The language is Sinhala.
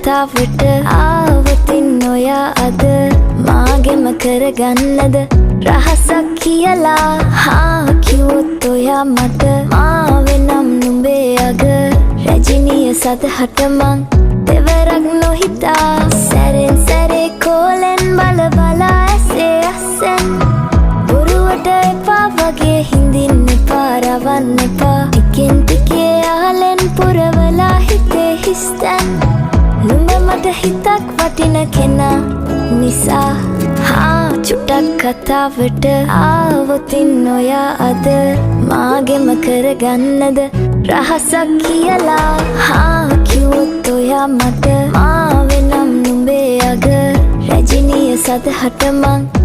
කතාවට ආවතින් ඔයා අද මාගෙම කරගන්නද රහසක් කියලා කිව්වොත් ඔයා මට මාවෙනම් නුඹේ අග රැජිනිය සදහට මං දෙවරක් නොහිතා සැරෙන් සැරේ කෝලෙන් බල බලා ඇසේ අස්සෙන් බොරුවට එපා වගේ හිඳින්න එපා රවන්න එපා ටිකෙන් ටිකේ ආලෙන් පුරවලා හිතේ හිස්තැන් නුඹ මට හිතක් වටින කෙනා නිසා චුට්ටක් කතාවට ආවොතින් ඔයා අද මාගෙම කරගන්නද රහසක් කියලා කිව්වොත් ඔයා මට මාවෙනම් නුඹේ අග රැජිනිය සදහට මං